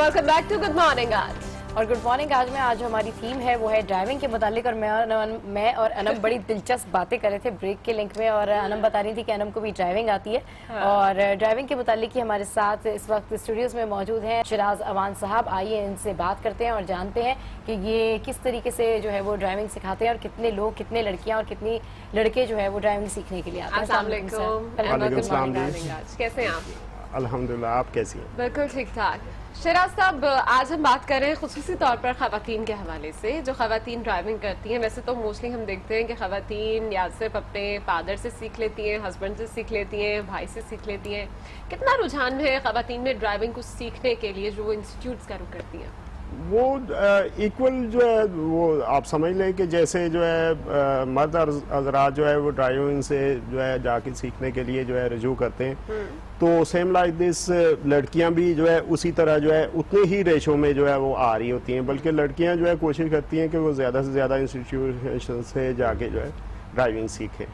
Welcome back to good morning आज। और good morning आज हमारी थीम है वो है ड्राइविंग के मुतालिक। और मैं और अनम बड़ी दिलचस्प बातें कर रहे थे ब्रेक के लिंक में, और अनम बता रही थी कि अनम को भी ड्राइविंग आती है। और ड्राइविंग के मुतालिक ही हमारे साथ इस वक्त स्टूडियोज में मौजूद हैं शिराज अवान साहब। आइए इनसे बात करते हैं और जानते हैं कि ये किस तरीके से जो है वो ड्राइविंग सिखाते हैं और कितने लोग, कितने लड़कियां और कितनी लड़के जो है वो ड्राइविंग सीखने के लिए आते हैं। कैसे हैं आप? अल्हम्दुलिल्लाह, आप कैसी हैं? बिल्कुल ठीक ठाक। शिराज साहब, आज हम बात कर रहे हैं खुसूसी तौर पर ख़वातीन के हवाले से जो ख़वातीन ड्राइविंग करती हैं। वैसे तो मोस्टली हम देखते हैं कि ख़वातीन या सिर्फ अपने फादर से सीख लेती हैं, हस्बैंड से सीख लेती हैं, भाई से सीख लेती हैं। कितना रुझान है ख़वातीन में ड्राइविंग को सीखने के लिए जो वो इंस्टीट्यूट्स का रुख करती हैं? वो इक्वल जो है वो आप समझ लें कि जैसे जो है मर्द हज़रात जो है वो ड्राइविंग से जो है जाके सीखने के लिए जो है रुजू करते हैं, तो सेम लाइक दिस लड़कियां भी जो है उसी तरह जो है उतने ही रेशो में जो है वो आ रही होती हैं। बल्कि लड़कियां जो है कोशिश करती हैं कि वो ज़्यादा से ज़्यादा इंस्टीट्यूशन से जाके जो है ड्राइविंग सीखें।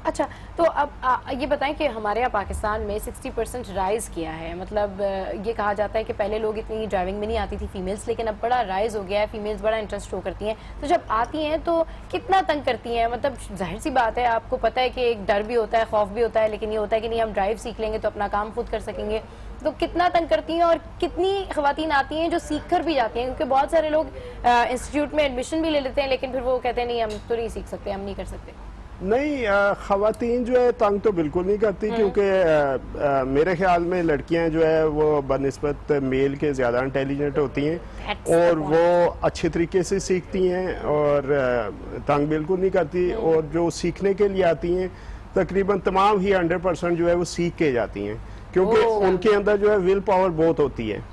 अच्छा, तो अब ये बताएं कि हमारे यहाँ पाकिस्तान में 60% राइज किया है। मतलब ये कहा जाता है कि पहले लोग इतनी ड्राइविंग में नहीं आती थी फीमेल्स, लेकिन अब बड़ा राइज हो गया है, फीमेल्स बड़ा इंटरेस्ट शो करती हैं। तो जब आती हैं तो कितना तंग करती हैं? मतलब जाहिर सी बात है, आपको पता है कि एक डर भी होता है, खौफ भी होता है, लेकिन ये होता है कि नहीं हम ड्राइव सीख लेंगे तो अपना काम खुद कर सकेंगे। तो कितना तंग करती हैं और कितनी ख़वातीन आती हैं जो सीख कर भी जाती हैं? क्योंकि बहुत सारे लोग इंस्टीट्यूट में एडमिशन भी ले लेते हैं, लेकिन फिर वो कहते हैं नहीं हम तो नहीं सीख सकते, हम नहीं कर सकते। नहीं, ख़वातीन जो है तंग तो बिल्कुल नहीं करती, क्योंकि मेरे ख्याल में लड़कियां जो है वो बनिस्बत मेल के ज़्यादा इंटेलिजेंट होती हैं और वो अच्छे तरीके से सीखती हैं और तंग बिल्कुल नहीं करती। और जो सीखने के लिए आती हैं तकरीबन तमाम ही 100% जो है वो सीख के जाती हैं, क्योंकि उनके अंदर जो है विल पावर बहुत होती है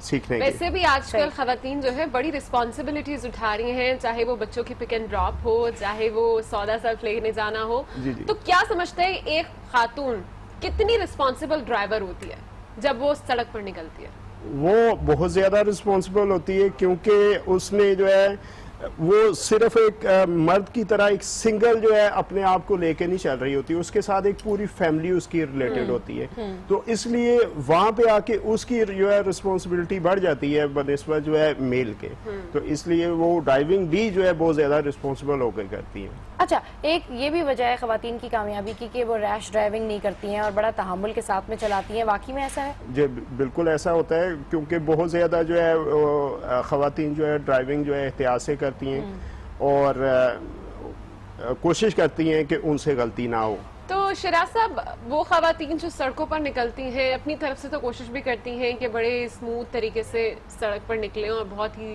सीखने की। वैसे भी आजकल खवातीन जो है बड़ी रिस्पॉन्सिबिलिटीज उठा रही हैं, चाहे वो बच्चों की पिक एंड ड्रॉप हो, चाहे वो सौदा सर्फ लेने जाना हो। तो क्या समझते हैं एक खातून कितनी रिस्पॉन्सिबल ड्राइवर होती है जब वो सड़क पर निकलती है? वो बहुत ज्यादा रिस्पॉन्सिबल होती है, क्योंकि उसने जो है वो सिर्फ एक मर्द की तरह एक सिंगल जो है अपने आप को लेके नहीं चल रही होती, उसके साथ एक पूरी फैमिली उसकी रिलेटेड होती है। तो इसलिए वहां पे आके उसकी जो है रिस्पॉन्सिबिलिटी बढ़ जाती है बनिस्बत जो है मेल के। तो इसलिए वो ड्राइविंग भी जो है बहुत ज्यादा रिस्पॉन्सिबल होकर करती है। अच्छा, एक ये भी वजह है ख़वातीन की कामयाबी की कि वो रैश ड्राइविंग नहीं करती हैं और बड़ा तहम्मुल के साथ में चलाती हैं। वाकई में ऐसा है? जी बिल्कुल ऐसा होता है, क्योंकि बहुत ज़्यादा जो है ख़वातीन जो है ड्राइविंग जो है एहतियात से करती हैं और कोशिश करती हैं कि उनसे गलती ना हो। तो शिराज साहब, वो ख़वातीन जो सड़कों पर निकलती हैं अपनी तरफ से तो कोशिश भी करती हैं कि बड़े स्मूथ तरीके से सड़क पर निकलें और बहुत ही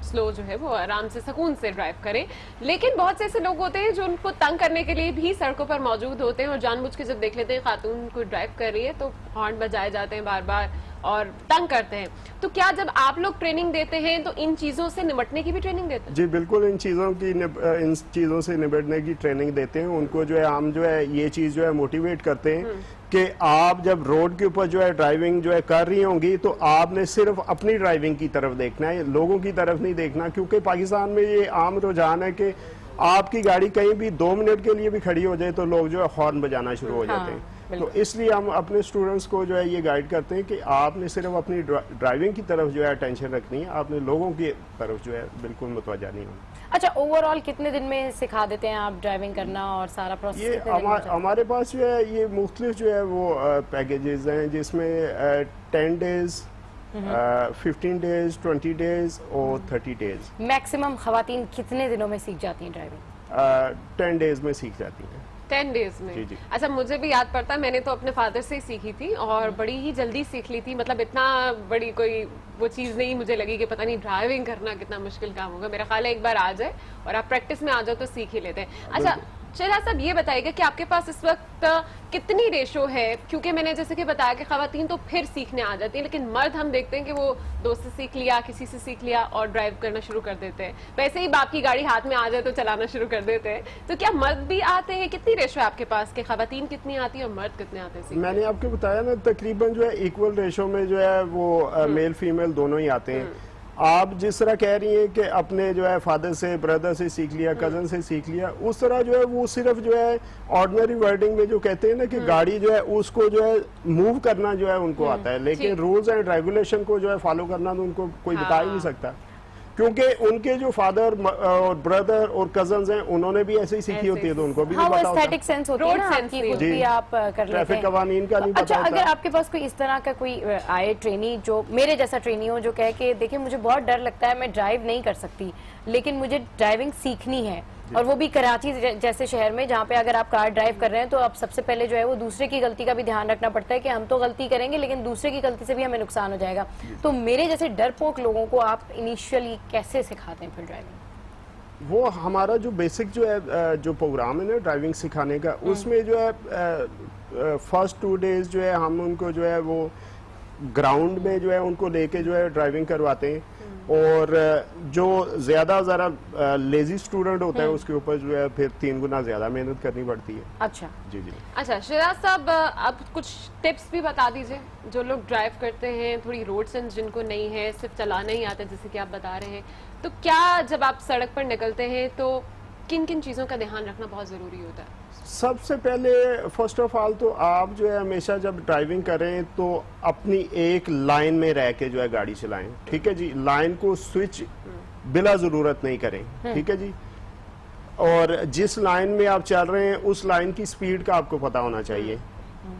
स्लो जो है वो आराम से सुकून से ड्राइव करें, लेकिन बहुत से ऐसे लोग होते हैं जो उनको तंग करने के लिए भी सड़कों पर मौजूद होते हैं और जानबूझ के जब देख लेते हैं खातून को ड्राइव कर रही है तो हॉर्न बजाए जाते हैं बार बार और तंग करते हैं। तो क्या जब आप लोग ट्रेनिंग देते हैं तो इन चीजों से निपटने की भी ट्रेनिंग देते हैं? जी बिल्कुल, इन चीज़ों से निपटने की ट्रेनिंग देते हैं। उनको जो है हम जो है ये चीज़ जो है मोटिवेट करते हैं कि आप जब रोड के ऊपर जो है ड्राइविंग जो है कर रही होंगी तो आपने सिर्फ अपनी ड्राइविंग की तरफ देखना है, लोगों की तरफ नहीं देखना। क्योंकि पाकिस्तान में ये आम रुझान है कि आपकी गाड़ी कहीं भी 2 मिनट के लिए भी खड़ी हो जाए तो लोग जो है हॉर्न बजाना शुरू हो जाते हैं। तो इसलिए हम अपने स्टूडेंट्स को जो है ये गाइड करते हैं कि आपने सिर्फ अपनी ड्राइविंग की तरफ जो है अटेंशन रखनी है, आपने लोगों की तरफ जो है बिल्कुल मुतवज्जा नहीं होना। अच्छा, ओवरऑल कितने दिन में सिखा देते हैं आप ड्राइविंग करना और सारा प्रोसेस? ये हमारे पास जो है ये मुख्तलिफ जो है वो पैकेजेस हैं, जिसमें 10 डेज 15 डेज 20 डेज और 30 डेज। मैक्सिमम खवातीन कितने दिनों में सीख जाती हैं ड्राइविंग? 10 डेज में सीख जाती हैं। 10 डेज में? जी। अच्छा, मुझे भी याद पड़ता है, मैंने तो अपने फादर से ही सीखी थी और बड़ी ही जल्दी सीख ली थी। मतलब इतना बड़ी कोई वो चीज़ नहीं मुझे लगी कि पता नहीं ड्राइविंग करना कितना मुश्किल काम होगा। मेरा ख्याल है एक बार आ जाए और आप प्रैक्टिस में आ जाओ तो सीख ही लेते हैं। अच्छा शिराज साहब, ये बताइएगा कि आपके पास इस वक्त कितनी रेशो है? क्योंकि मैंने जैसे कि बताया कि खवातीन तो फिर सीखने आ जाती हैं, लेकिन मर्द हम देखते हैं कि वो दोस्त से सीख लिया, किसी से सीख लिया और ड्राइव करना शुरू कर देते हैं। वैसे ही बाप की गाड़ी हाथ में आ जाए तो चलाना शुरू कर देते हैं। तो क्या मर्द भी आते हैं? कितनी रेशो है आपके पास कि खवातीन कितनी आती है और मर्द कितने आते हैं? मैंने आपको बताया ना, तकरीबन जो है इक्वल रेशो में जो है वो मेल फीमेल दोनों ही आते हैं। आप जिस तरह कह रही हैं कि अपने जो है फादर से, ब्रदर से सीख लिया, कजन से सीख लिया, उस तरह जो है वो सिर्फ जो है ऑर्डिनरी वर्डिंग में जो कहते हैं ना कि गाड़ी जो है उसको जो है मूव करना जो है उनको आता है, लेकिन रूल्स एंड रेगुलेशन को जो है फॉलो करना तो उनको कोई बता ही नहीं सकता, क्योंकि उनके जो फादर और ब्रदर और कजन्स हैं उन्होंने भी ऐसे ही सीखी होती है, तो उनको भी नहीं पता होता। एस्थेटिक सेंस होती है ना आपकी, खुद भी आप कर लेते हैं। ट्रैफिक कवानीन का नहीं पता अच्छा, होता। अगर आपके पास कोई इस तरह का कोई आए ट्रेनी जो मेरे जैसा ट्रेनी हो, जो कहे कि देखिए मुझे बहुत डर लगता है, मैं ड्राइव नहीं कर सकती, लेकिन मुझे ड्राइविंग सीखनी है, और वो भी कराची जैसे शहर में जहाँ पे अगर आप कार ड्राइव कर रहे हैं तो आप सबसे पहले जो है वो दूसरे की गलती का भी ध्यान रखना पड़ता है कि हम तो गलती करेंगे लेकिन दूसरे की गलती से भी हमें नुकसान हो जाएगा, तो मेरे जैसे डरपोक लोगों को आप इनिशियली कैसे सिखाते हैं फिर ड्राइविंग? वो हमारा जो बेसिक जो है जो प्रोग्राम है ना ड्राइविंग सिखाने का, उसमें जो है फर्स्ट 2 डेज जो है हम उनको जो है वो ग्राउंड में जो है उनको लेके जो है ड्राइविंग करवाते हैं, और जो ज्यादा ज़रा लेजी स्टूडेंट होता है उसके ऊपर जो है फिर 3 गुना ज्यादा मेहनत करनी पड़ती है। अच्छा जी जी। अच्छा शिराज साहब, अब कुछ टिप्स भी बता दीजिए जो लोग ड्राइव करते हैं, थोड़ी रोड सेंस जिनको नहीं है, सिर्फ चलाना ही आता है जैसे कि आप बता रहे हैं, तो क्या जब आप सड़क पर निकलते हैं तो किन किन चीज़ों का ध्यान रखना बहुत ज़रूरी होता है? सबसे पहले फर्स्ट ऑफ ऑल तो आप जो है हमेशा जब ड्राइविंग करें तो अपनी एक लाइन में रह के जो है गाड़ी चलाएं, ठीक है जी। लाइन को स्विच बिला जरूरत नहीं करें, ठीक है जी। और जिस लाइन में आप चल रहे हैं उस लाइन की स्पीड का आपको पता होना चाहिए,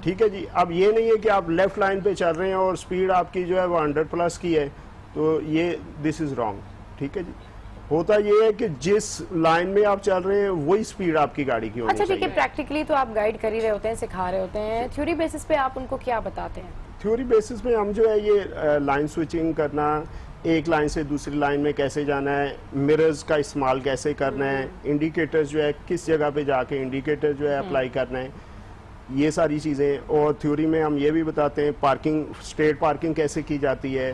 ठीक है जी। अब ये नहीं है कि आप लेफ्ट लाइन पे चल रहे हैं और स्पीड आपकी जो है वो 100+ की है, तो ये दिस इज रॉन्ग, ठीक है जी। होता ये है कि जिस लाइन में आप चल रहे हैं वही स्पीड आपकी गाड़ी की होनी अच्छा, ठीक है, चाहिए। प्रैक्टिकली तो आप गाइड कर ही रहे होते हैं, सिखा रहे होते हैं, थ्योरी बेसिस पे आप उनको क्या बताते हैं? थ्योरी बेसिस में हम जो है ये लाइन स्विचिंग करना, एक लाइन से दूसरी लाइन में कैसे जाना है, मिरर्स का इस्तेमाल कैसे करना है, इंडिकेटर्स जो है किस जगह पे जाके इंडिकेटर जो है अप्लाई करना है, ये सारी चीज़ें। और थ्योरी में हम ये भी बताते हैं पार्किंग, स्ट्रेट पार्किंग कैसे की जाती है,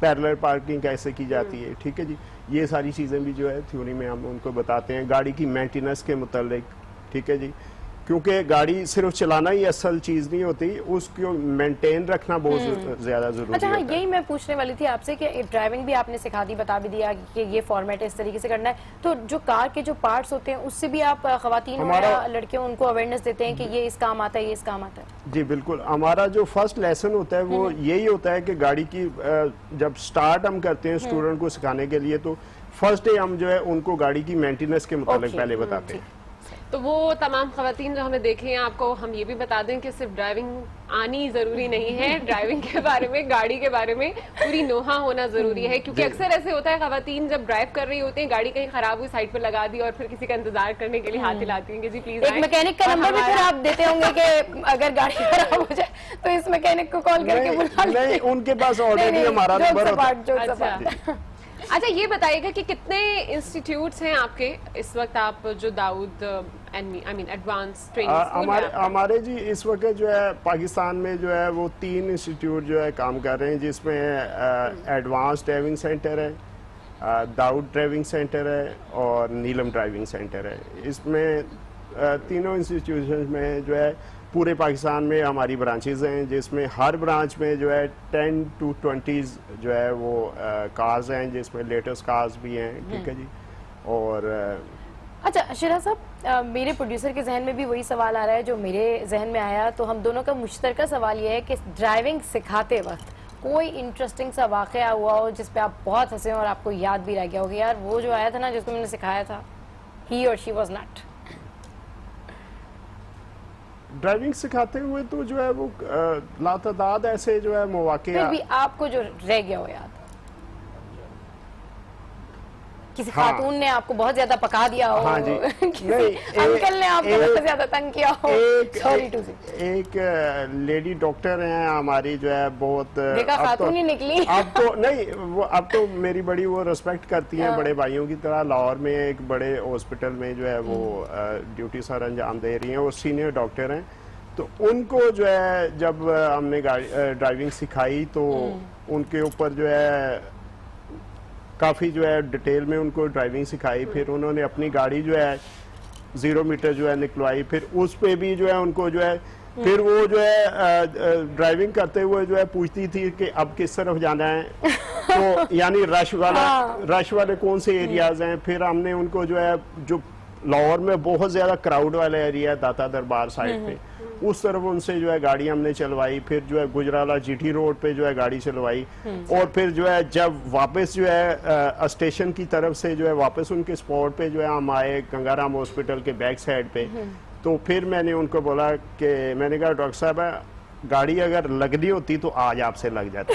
पैरेलल पार्किंग कैसे की जाती है, ठीक है जी। ये सारी चीज़ें भी जो है थ्योरी में हम उनको बताते हैं, गाड़ी की मेंटेनेंस के मुतालिक, ठीक है जी। क्योंकि गाड़ी सिर्फ चलाना ही असल चीज़ नहीं होती, उसको मेंटेन रखना बहुत ज़्यादा ज़रूरी अच्छा, हाँ, होता है। यही मैं पूछने वाली थी आपसे कि ड्राइविंग भी आपने सिखा दी, बता भी दिया कि ये फॉर्मेट इस तरीके से करना है, तो जो कार के जो पार्ट्स होते हैं उससे भी आप खवातीन या लड़कियों उनको अवेयरनेस देते हैं कि ये इस काम आता है, ये इस काम आता है? जी बिल्कुल, हमारा जो फर्स्ट लेसन होता है वो यही होता है कि गाड़ी की जब स्टार्ट हम करते हैं स्टूडेंट को सिखाने के लिए, तो फर्स्ट डे हम जो है उनको गाड़ी की मेंटेनेंस के मुताबिक पहले बताते हैं। तो वो तमाम खवातीन जो हमें देख रही हैं, आपको हम ये भी बता दें कि सिर्फ ड्राइविंग आनी जरूरी नहीं है, ड्राइविंग के बारे में, गाड़ी के बारे में पूरी नोहा होना जरूरी है, क्योंकि अक्सर ऐसे होता है खवातीन जब ड्राइव कर रही होती हैं, गाड़ी कहीं खराब हुई साइड पर लगा दी और फिर किसी का इंतजार करने के लिए हाथ हिलाती हैं कि जी प्लीज। एक मैकेनिक का नंबर भी फिर आप देते होंगे कि अगर गाड़ी खराब हो जाए तो इस मैकेनिक को कॉल करके बुला लीजिए। नहीं, उनके पास ऑलरेडी हमारा नंबर होता है। अच्छा, ये बताइएगा कि कितने इंस्टीट्यूट्स हैं आपके इस वक्त, आप जो दाऊद एडवांस ट्रेनिंग? हमारे जी इस वक्त जो है पाकिस्तान में जो है वो 3 इंस्टीट्यूट जो है काम कर रहे हैं, जिसमें एडवांस ड्राइविंग सेंटर है, दाऊद ड्राइविंग सेंटर है और नीलम ड्राइविंग सेंटर है। इसमें तीनों इंस्टीट्यूशन में जो है पूरे पाकिस्तान में हमारी ब्रांचेज हैं, जिसमें हर ब्रांच में जो है 10 to 20 जो है वो कार्स हैं, जिसमें लेटेस्ट कार्स भी हैं, ठीक है जी। और अच्छा शिराज साहब, मेरे प्रोड्यूसर के जहन में भी वही सवाल आ रहा है जो मेरे जहन में आया, तो हम दोनों का मुश्तरका सवाल ये है कि ड्राइविंग सिखाते वक्त कोई इंटरेस्टिंग सा वाकया हुआ हो जिस पे आप बहुत हंसे और आपको याद भी रह गया हो कि यार वो जो आया था ना जिसको मैंने सिखाया था, ही और शी वाज नॉट। ड्राइविंग सिखाते हुए तो जो है वो लातादाद ऐसे जो है मौके, फिर भी आपको जो रह गया हो याद, किसी हाँ, खातून ने आपको बहुत ज्यादा पका दिया हो, हाँ जी, किसी अंकल ने आपको बहुत ज्यादा तंग किया हो। एक लेडी डॉक्टर हैं हमारी जो है बहुत, देखा खातून ही निकली। अब तो नहीं, वो अब तो मेरी बड़ी वो रिस्पेक्ट करती हैं, बड़े भाइयों की तरह। लाहौर में एक बड़े हॉस्पिटल में जो है वो ड्यूटी सर अंजाम दे रही हैं, वो सीनियर डॉक्टर हैं। तो उनको जो है जब हमने ड्राइविंग सिखाई तो उनके ऊपर जो है काफ़ी जो है डिटेल में उनको ड्राइविंग सिखाई, फिर उन्होंने अपनी गाड़ी जो है 0 मीटर जो है निकलवाई, फिर उस पे भी जो है उनको जो है फिर वो जो है ड्राइविंग करते हुए जो है पूछती थी कि अब किस तरफ जाना है, तो यानी हाँ। रश वाले कौन से एरियाज हैं, फिर हमने उनको जो है, जो लाहौर में बहुत ज्यादा क्राउड वाला एरिया है दाता दरबार साइड पे, उस तरफ उनसे जो है गाड़ी हमने चलवाई, फिर जो है गुजराला जीटी रोड पे जो है गाड़ी चलवाई, और फिर जो है जब वापस जो है स्टेशन की तरफ से जो है वापस उनके स्पॉट पे जो है हम आए गंगाराम हॉस्पिटल के बैक साइड पे, तो फिर मैंने उनको बोला कि मैंने कहा डॉक्टर साहब गाड़ी अगर लगनी होती तो आज आपसे लग जाती,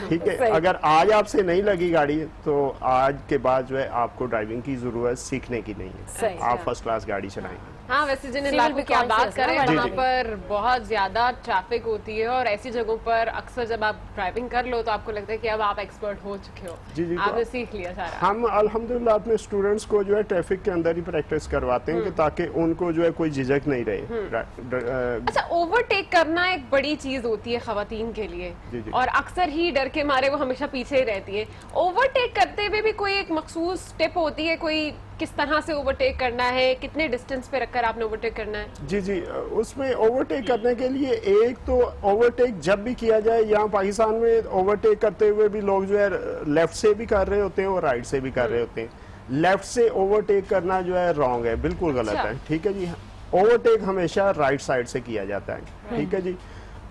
ठीक है, अगर आज आपसे नहीं लगी गाड़ी तो आज के बाद जो है आपको ड्राइविंग की जरूरत सीखने की नहीं है, आप फर्स्ट क्लास गाड़ी चलाएंगे। हाँ, वैसे जिन इलाकों की आप बात करें वहाँ पर बहुत ज्यादा ट्रैफिक होती है, और ऐसी जगहों पर अक्सर जब आप ड्राइविंग कर लो तो आपको लगता है कि अब आप एक्सपर्ट हो चुके हो, जी, आपने सीख लिया सारा। हम अल्हम्दुलिल्लाह अपने स्टूडेंट्स को जो है ट्रैफक के अंदर ही प्रैक्टिस करवाते हैं कि ताकि उनको जो है कोई झिझक नहीं रहे। अच्छा, ओवरटेक करना एक बड़ी चीज होती है खवातीन के लिए, जी। और अक्सर ही डर के मारे वो हमेशा पीछे ही रहती है। ओवरटेक करते हुए भी कोई एक मखसूस टिप होती है, कोई किस तरह से ओवरटेक करना है, कितने डिस्टेंस पे रखकर आपने ओवरटेक करना है? जी, उसमें ओवरटेक करने के लिए एक तो ओवरटेक जब भी किया जाए, यहाँ पाकिस्तान में ओवरटेक करते हुए भी लोग जो है लेफ्ट से भी कर रहे होते हैं और राइट से भी कर रहे होते हैं। लेफ्ट से ओवरटेक करना जो है रॉन्ग है, बिल्कुल गलत है, ठीक है जी। ओवरटेक हमेशा राइट साइड से किया जाता है, ठीक है जी।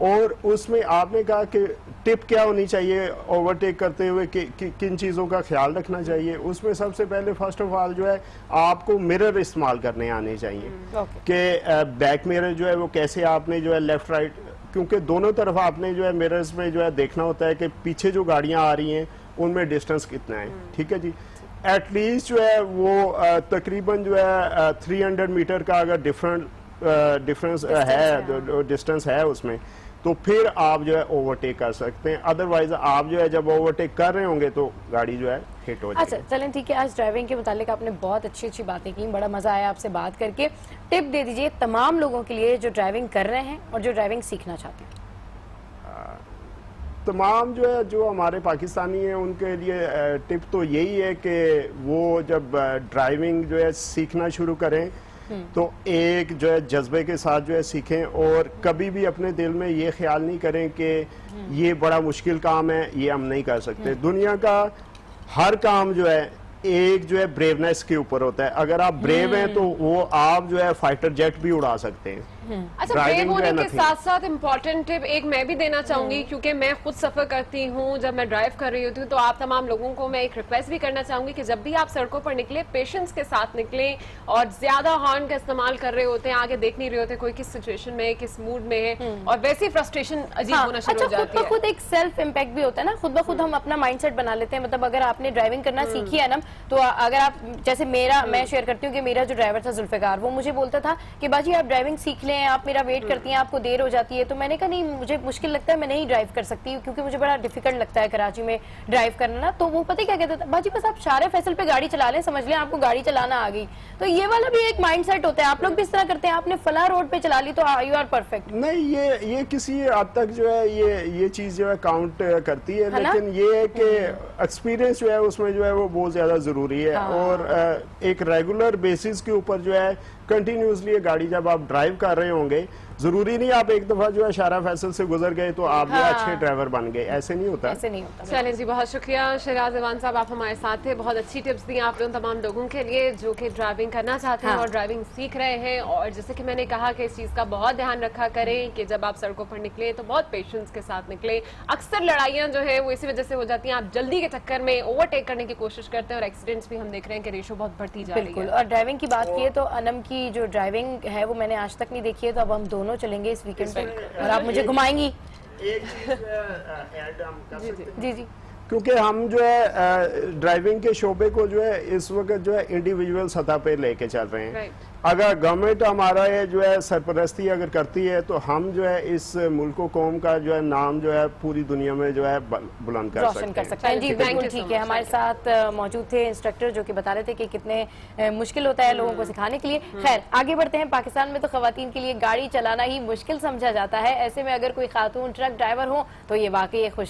और उसमें आपने कहा कि टिप क्या होनी चाहिए ओवरटेक करते हुए, किन चीज़ों का ख्याल रखना चाहिए, उसमें सबसे पहले फर्स्ट ऑफ ऑल जो है आपको मिरर इस्तेमाल करने आने चाहिए कि बैक मिरर जो है वो कैसे आपने जो है लेफ्ट राइट, क्योंकि दोनों तरफ आपने जो है मिरर्स में जो है देखना होता है कि पीछे जो गाड़ियां आ रही हैं उनमें डिस्टेंस कितना है, ठीक है जी। एटलीस्ट जो है वो तकरीबन जो है 300 मीटर का अगर डिफरेंस है, डिस्टेंस है उसमें, तो फिर आप जो है ओवरटेक कर सकते हैं। अदरवाइज आप जो है जब ओवरटेक कर रहे होंगे तो गाड़ी जो है हिट हो जाएगी। अच्छा चलें ठीक है, आज ड्राइविंग के मुतालिक आपने बहुत अच्छी अच्छी बातें की, बड़ा मजा आया आपसे बात करके। टिप दे दीजिए तमाम लोगों के लिए जो ड्राइविंग कर रहे हैं और जो ड्राइविंग सीखना चाहते हैं। तमाम जो है जो हमारे पाकिस्तानी हैं उनके लिए टिप तो यही है कि वो जब ड्राइविंग जो है सीखना शुरू करें तो एक जो है जज्बे के साथ जो है सीखें, और कभी भी अपने दिल में ये ख्याल नहीं करें कि ये बड़ा मुश्किल काम है, ये हम नहीं कर सकते। दुनिया का हर काम जो है एक जो है ब्रेवनेस के ऊपर होता है। अगर आप ब्रेव हैं तो वो आप जो है फाइटर जेट भी उड़ा सकते हैं। अच्छा, ब्रेव होने के साथ साथ इम्पोर्टेंट टिप एक मैं भी देना चाहूंगी, क्योंकि मैं खुद सफर करती हूँ, जब मैं ड्राइव कर रही होती हूँ, तो आप तमाम लोगों को मैं एक रिक्वेस्ट भी करना चाहूंगी कि जब भी आप सड़कों पर निकले पेशेंस के साथ निकलें, और ज्यादा हॉर्न का इस्तेमाल कर रहे होते हैं, आगे देख नहीं रहे होते कोई किस सिचुएशन में है, किस मूड में है, और वैसे ही फ्रस्ट्रेशन अजीब होना शुरू हो जाती है। खुद एक सेल्फ इम्पैक्ट भी होता है ना, खुद ब खुद हम अपना माइंडसेट बना लेते हैं। मतलब अगर आपने ड्राइविंग करना सीखी है ना, तो अगर आप जैसे मैं शेयर करती हूँ कि मेरा जो ड्राइवर था जुल्फिकार, वो मुझे बोलता था कि बाजी आप ड्राइविंग सीख लें, आप मेरा वेट करती हैं, आपको देर हो जाती है। तो मैंने कहा नहीं, मुझे मुश्किल लगता है, मैं नहीं ड्राइव कर सकती क्योंकि मुझे बड़ा डिफिकल्ट लगता है कराची में ड्राइव करना ना। तो वो पता क्या कहता था, बाजी बस आप शारे फैसल पे गाड़ी चला लें, समझ लें आपको गाड़ी चलाना आ गई। तो ये वाला भी एक माइंडसेट होता है। आप लोग भी इस तरह करते हैं, आपने फला रोड पे चला ली तो यू आर परफेक्ट। नहीं, ये किसी हद तक जो है ये चीज जो है काउंट करती है, लेकिन ये है कि एक्सपीरियंस जो है उसमें जो है वो बहुत ज्यादा जरूरी है। और एक रेगुलर बेसिस के ऊपर जो है कंटिन्यूसली गाड़ी जब आप ड्राइव कर रहे होंगे, जरूरी नहीं आप एक दफा जो है शारा फैसल से गुजर गए तो आप जो अच्छे ड्राइवर बन गए, ऐसे नहीं होता। ऐसे नहीं होता। चलें जी, बहुत शुक्रिया शहराज अवान साहब, आप हमारे साथ थे, बहुत अच्छी टिप्स दी आप लोगों तमाम लोगों के लिए जो कि ड्राइविंग करना चाहते हैं और ड्राइविंग सीख रहे हैं। और जैसे कि मैंने कहा कि इस चीज़ का बहुत ध्यान रखा करें कि जब आप सड़कों पर निकले तो बहुत पेशेंस के साथ निकले। अक्सर लड़ाइयाँ जो है वो इसी वजह से हो जाती हैं, आप जल्दी के चक्कर में ओवरटेक करने की कोशिश करते हैं और एक्सीडेंट्स भी हम देख रहे हैं कि रेशो बहुत बढ़ती जा रही है। और ड्राइविंग की बात की है तो अनम की जो ड्राइविंग है वो मैंने आज तक नहीं देखी है, तो अब हम दोनों चलेंगे इस वीकेंड पे और आप मुझे घुमाएंगी। एक चीज ऐड हम कर सकते हैं। जी जी, क्योंकि हम जो है ड्राइविंग के शोबे को जो है इस वक्त जो है इंडिविजुअल सतह पे लेके चल रहे हैं। अगर गवर्नमेंट हमारा ये जो है सरपरस्ती अगर करती है तो हम जो है इस मुल्क कौम का जो है नाम जो है पूरी दुनिया में जो है बुलंद कर सकते हैं। जी बिल्कुल ठीक है। हमारे साथ मौजूद थे इंस्ट्रक्टर जो कि बता रहे थे कि कितने मुश्किल होता है लोगों को सिखाने के लिए। खैर आगे बढ़ते हैं। पाकिस्तान में तो खवातीन के लिए गाड़ी चलाना ही मुश्किल समझा जाता है, ऐसे में अगर कोई खातून ट्रक ड्राइवर हो तो ये वाकई खुश